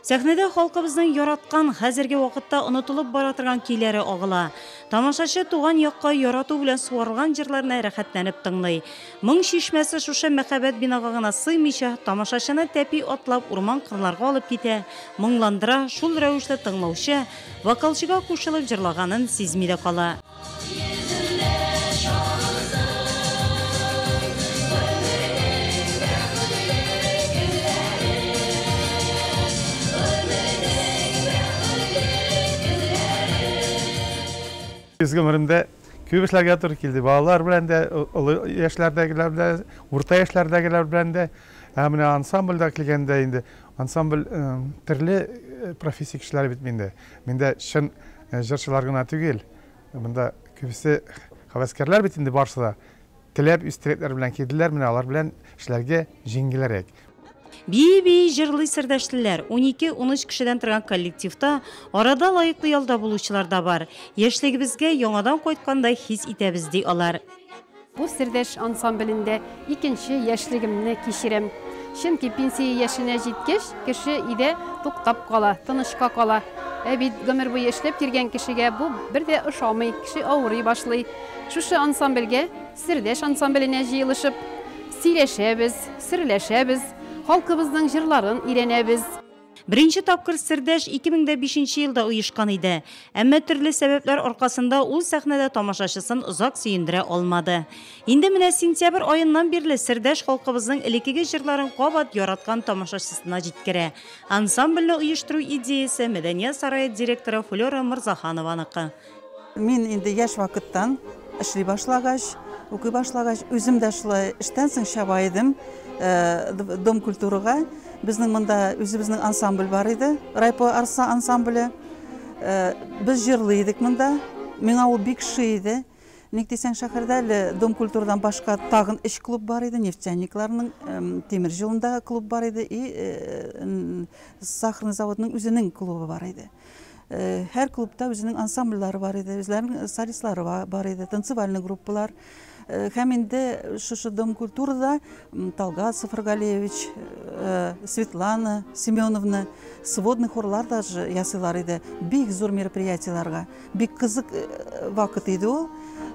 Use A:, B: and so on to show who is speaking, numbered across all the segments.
A: Сәхнәдә халкыбызның яраткан, хәзерге вакытта онытылып бара торган көйләре агыла. Тамашачы туган якка ярату белән суарылган җырларны рәхәтләнеп тыңлый. Моң шишмәсе шушы мәхәббәт бинага гына сыймыйча, тамашачыны тәпи атлап урман кырларга алып китә. Моңландыра, шул рәвештә тыңлаучы вокалчыга кушылып җырлаганын сизми дә кала.
B: Biz ömrümde köp işlerge to'g'ri keldi. Balalar bilan de, yoshlardagilar bilan, o'rta yoshlardagilar bilan de, mana ansamblda kelganda endi ansambl turli professiya kishilari bitmende. Menda shin jırchilar gina tugil. Bunda ko'pisi havaskorlar bitindi barsa tilab üstretler bilan keldilar, mana ular bilan ishlarga yengilroq.
A: Бии жырлы сырдашлылар 12-13 кешедән торган коллективта арада лайыклы ялда булучылар да бар. Яшьлегебезгә яңадан кайткандай хис итәбез ди алар.
C: Бу сырдаш ансамблендә икенче яшьлегемне кичерәм. Чөнки пенсия яшенә җиткәч, кеше иде туктап кала, тынышка кала. Бит гомер буе эшләп кергән кешегә бу бер дә ошамый, кеше авырый башлый. Шушы ансамбльгә, сырдаш ансамбленә җыелышып, сөйләшәбез, серләшәбез. Халкыбызның җырларын өйрәнәбез.
A: Беренче тапкыр Сырдаш 2005 елда оешкан иде. Әмма төрле сәбәпләр аркасында ул сәхнәдә тамашачысын озак сөендерә алмады. Инде менә сентябрь аеннан бирле Сырдаш халкыбызның элекеге җырларын кабат яраткан тамашачысына җиткерә. Ансамбльне оештыру идеясе Мәдәният сарае директоры Флора Мырзаханованыкы.
D: Мин инде яшь вакыттан эшли башлагач, укый башлагач, үзем дә шулай эштән соң чабайдым. Дом культурага безнең монда үзебезнең ансамбль бар иде, Райпо Арса ансамбле. Без җырлый идек монда. Миңа ул бик шый иде. Ник дисәң, шәһәрдә Дом культурадан башка тагын эш клуб бар иде, нефтяникларның тимер җылында клуб бар иде и сахарный заводның үзенең клубы бар иде. Һәр клубта үзенең ансамбльләре бар иде, үзләренең солистлары бар иде, танцевальный группалар. Һәм инде шушы Дом культурада Талгат Сафаргалевич, Светлана Семеновна, сводный хорлар даже ясыйлар иде. Бик зур мероприятиеларга, бик кызык вакыт иде ул.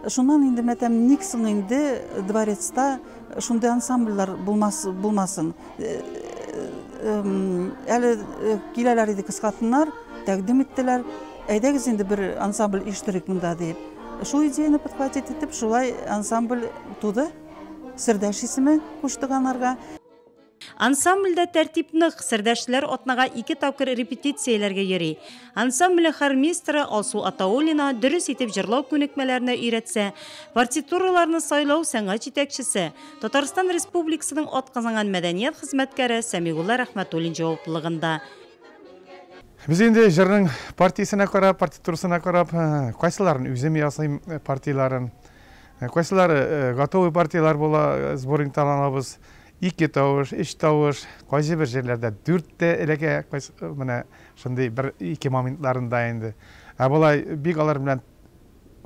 D: Шуннан инде мәтәм ник соң инде дворецта шундай ансамбльләр булмасын. Әле киләләр иде кызгатыннар, тәкъдим иттеләр. Әйдәгез инде бер ансамбль иштирик монда дип. Шу идеяны подхватить итеп, шулай ансамбль туды. Сырдаш исеме куштык анарга.
A: Ансамбльдә тәртип нык, сырдашлар атнага 2 тапкыр репетицияләргә йөри. Ансамбль хормистры Алсу Атаулина дөрес итеп җырлау күнекмәләренә өйрәтсә, партитураларны сайлау сәнгать җитәкчесе, Татарстан Республикасының атказанган мәдәният хезмәткәре Сәмигулла Рәхмәтуллин җаваплылыгында.
B: Biz indi jırның partiyasına karab, partiturasına karab, kaysaların üzüm yasayım partiyaların, kaysaları готовый partiyalar bola sboringtan alabız, 2 tavuş, 3 tavuş, kaysi bir yerlerde 4'te eleke, mana şunday bir 2 momentlarında indi. Bolay big alar bilen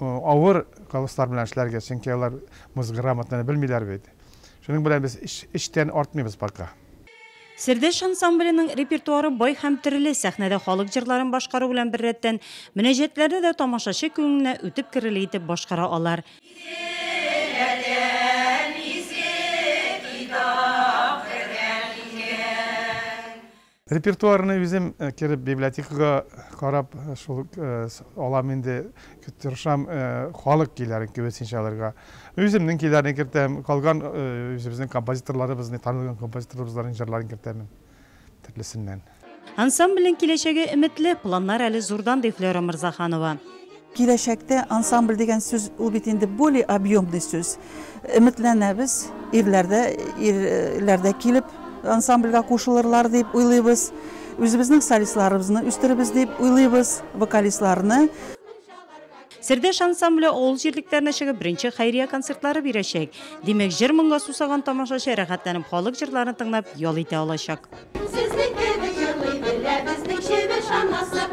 B: ağır kalıstlar bilen işlerge, çünkü onlar muz gramatlarını bilmiyorlar beydi. Şunun bilen biz işten artmıyoruz baka.
A: Сырдаш ансамбленең репертуары бай һәм төрле, сәхнәдә халык җырларын башкару белән бер рәттән мөнәҗәтләрне дә тамашачы күңеленә үтеп кереле итеп башкара алар.
B: Репертуарны үзем киреп библиотекага карап, шул алам инде тырышам халык көйләрен көбесенчәләргә. Үземнең көйләрне кертәм, калган үзебезнең композиторларыбызны, танылган композиторларыбызның җырларын кертәм төрлесеннән.
A: Ансамбльнең киләчәге өметле, планнар әле зурдан ди Флора Мырзаханова.
D: Киләчәктә ансамбль дигән сүз ул бит инде более объемный сүз. Өметләнәбез, ирләрдә килеп ансамбльгә кушылырлар дип уйлыйбыз. Үзебезнең солистларыбызны үстеребез дип уйлыйбыз, вокалистларны.
A: Сырдаш ансамбле авыл җирлекләренә чыгып беренче хәйрия концертлары бирәчәк. Димәк, җыр моңга сусаган тамашачы рәхәтләнеп халык җырларын тыңлап ял итә алачак.
E: Сезнең кебек җырлый белә безнең чебеш анасы.